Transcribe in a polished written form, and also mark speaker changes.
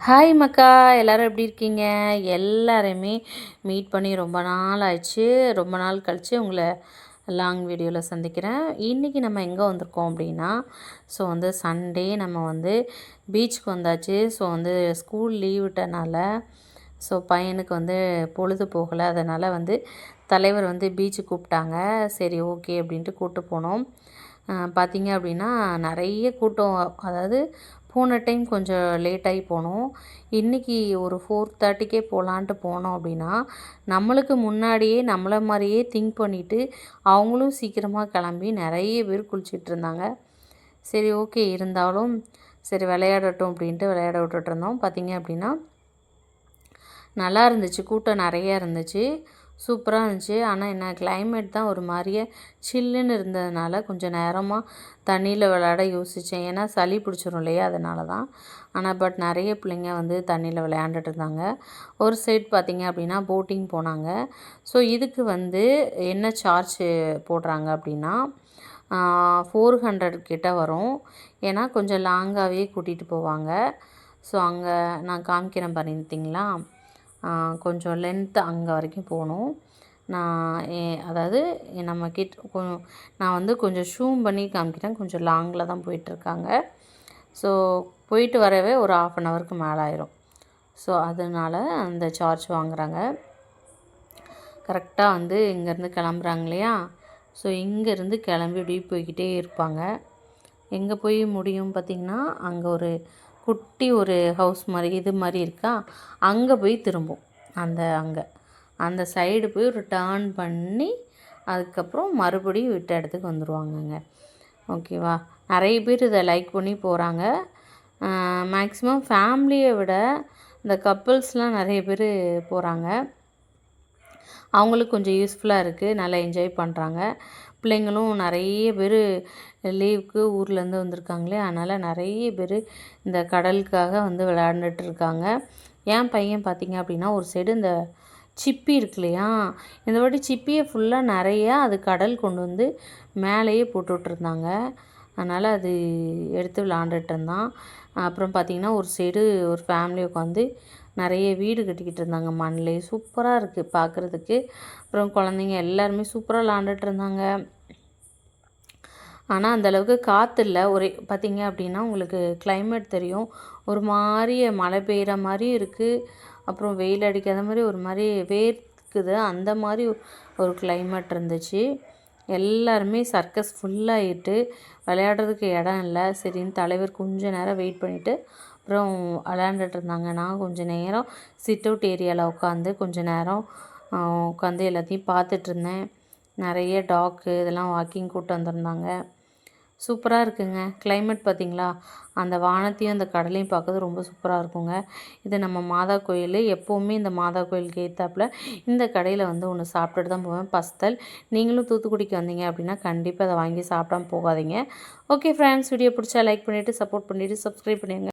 Speaker 1: Hi மக்கா, எல்லோரும் எப்படி இருக்கீங்க? எல்லாரையுமே மீட் பண்ணி ரொம்ப நாள் ஆயிடுச்சு. ரொம்ப நாள் கழித்து உங்களை லாங் வீடியோவில் சந்திக்கிறேன். இன்றைக்கி நம்ம எங்கே வந்திருக்கோம் அப்படின்னா, சண்டே நம்ம பீச்சுக்கு வந்தாச்சு. ஸ்கூல் லீவ் விட்டனால பையனுக்கு பொழுது போகலை. அதனால் தலைவர் பீச்சுக்கு கூப்பிட்டாங்க. சரி ஓகே அப்படின்ட்டு கூப்பிட்டு போனோம். பார்த்திங்க அப்படின்னா நிறைய கூட்டம். அதாவது போன டைம் கொஞ்சம் லேட்டாகி போனோம். இன்றைக்கி ஒரு 4:30க்கே போகலான்ட்டு போனோம் அப்படின்னா, நம்மளுக்கு முன்னாடியே நம்மளை மாதிரியே திங்க் பண்ணிவிட்டு அவங்களும் சீக்கிரமாக கிளம்பி நிறைய பேர் குளிச்சிட்ருந்தாங்க. சரி ஓகே, இருந்தாலும் சரி விளையாடட்டும் அப்படின்ட்டு விளையாட விட்டுட்ருந்தோம். பார்த்திங்க அப்படின்னா நல்லா இருந்துச்சு, கூட்டம் நிறையா இருந்துச்சு, சூப்பராக இருந்துச்சு. ஆனால் என்ன, கிளைமேட் தான் ஒரு மாதிரியே சில்லுன்னு இருந்ததுனால கொஞ்சம் நேரமாக தண்ணியில் விளையாட யோசித்தேன். ஏன்னா சளி பிடிச்சிரும் இல்லையா, அதனால தான். ஆனால் பட் நிறைய பிள்ளைங்க தண்ணியில் விளையாண்டுட்டு இருந்தாங்க. ஒரு சைட் பார்த்திங்க அப்படின்னா போட்டிங் போனாங்க. இதுக்கு என்ன சார்ஜ் போடுறாங்க அப்படின்னா 400 கிட்ட வரும். ஏன்னா கொஞ்சம் லாங்காகவே கூட்டிகிட்டு போவாங்க. அங்கே நான் காமிக்கிறேன் பார்த்தீங்களா, கொஞ்சம் லென்த்து அங்கே வரைக்கும் போகணும். அதாவது நம்ம நான் கொஞ்சம் ஷூம் பண்ணி காமிக்கிறேன். கொஞ்சம் லாங்கில் தான் போயிட்டுருக்காங்க. போயிட்டு வரவே ஒரு 1/2 ஹவருக்கு மேலே ஆயிரும். அதனால் அந்த சார்ஜ் வாங்குகிறாங்க. கரெக்டாக இங்கேருந்து கிளம்புறாங்க இல்லையா, இங்கேருந்து கிளம்பி இப்படி போய்கிட்டே இருப்பாங்க. எங்கே போய் முடியும் பார்த்திங்கன்னா, அங்கே ஒரு குட்டி ஒரு ஹவுஸ் மாதிரி இது மாதிரி இருக்கா, அங்கே போய் திரும்பும். அந்த சைடு போய் ஒரு டர்ன் பண்ணி அதுக்கப்புறம் மறுபடியும் விட்ட இடத்துக்கு வந்துடுவாங்கங்க. ஓகேவா? நிறைய பேர் இதை லைக் பண்ணி போகிறாங்க. மேக்ஸிமம் ஃபேமிலியை விட இந்த கப்புள்ஸ்லாம் நிறைய பேர் போகிறாங்க. அவங்களுக்கு கொஞ்சம் யூஸ்ஃபுல்லாக இருக்குது, நல்லா என்ஜாய் பண்ணுறாங்க. பிள்ளைங்களும் நிறைய பேர் லீவுக்கு ஊர்லேருந்து வந்திருக்காங்களே, அதனால் நிறைய பேர் இந்த கடலுக்காக விளையாண்டுட்டு இருக்காங்க. என் பையன் பார்த்திங்க அப்படின்னா ஒரு சைடு இந்த சிப்பி இருக்கு இல்லையா, இந்த வாட்டி சிப்பியை ஃபுல்லாக நிறையா அது கடல் கொண்டு மேலேயே போட்டுட்ருந்தாங்க. அதனால் அது எடுத்து விளாண்டுட்டு இருந்தான். அப்புறம் பார்த்திங்கன்னா ஒரு சைடு ஒரு ஃபேமிலி உட்காந்து நிறைய வீடு கட்டிக்கிட்டு இருந்தாங்க மண்ணிலே. சூப்பராக இருக்குது பார்க்குறதுக்கு. அப்புறம் குழந்தைங்க எல்லாருமே சூப்பராக விளாண்டுட்டு இருந்தாங்க. ஆனால் அந்தளவுக்கு காற்று இல்லை. ஒரே பார்த்திங்க அப்படின்னா உங்களுக்கு கிளைமேட் தெரியும், ஒரு மாதிரி மழை பெய்கிற மாதிரியும் இருக்குது, அப்புறம் வெயில் அடிக்காத மாதிரி ஒரு மாதிரி வேர்க்குது. அந்த மாதிரி ஒரு கிளைமேட் இருந்துச்சு. எல்லாருமே சர்க்கஸ் ஃபுல்லாகிட்டு விளையாடுறதுக்கு இடம் இல்லை. சரின்னு தலைவர் கொஞ்சம் நேரம் வெயிட் பண்ணிவிட்டு அப்புறம் விளையாண்டுட்டு இருந்தாங்க. நான் கொஞ்சம் நேரம் சிட் அவுட் ஏரியாவில் உட்காந்து கொஞ்சம் நேரம் உட்காந்து எல்லாத்தையும் பார்த்துட்ருந்தேன். நிறைய டாக்கு இதெல்லாம் வாக்கிங் கூப்பிட்டு வந்திருந்தாங்க. சூப்பராக இருக்குங்க. கிளைமேட் பார்த்திங்களா, அந்த வானத்தையும் அந்த கடலையும் பார்க்கறது ரொம்ப சூப்பராக இருக்குங்க. இது நம்ம மாதா கோயில். எப்போவுமே இந்த மாதா கோயிலுக்கு ஏற்றாப்புல இந்த கடையில் ஒன்று சாப்பிட்டுட்டு தான் போவேன், பஸ்தல். நீங்களும் தூத்துக்குடிக்கு வந்தீங்க அப்படின்னா கண்டிப்பாக அதை வாங்கி சாப்பிடாம போகாதீங்க. ஓகே ஃப்ரெண்ட்ஸ், வீடியோ பிடிச்சா லைக் பண்ணிவிட்டு சப்போர்ட் பண்ணிவிட்டு சப்ஸ்கிரைப் பண்ணிடுங்க.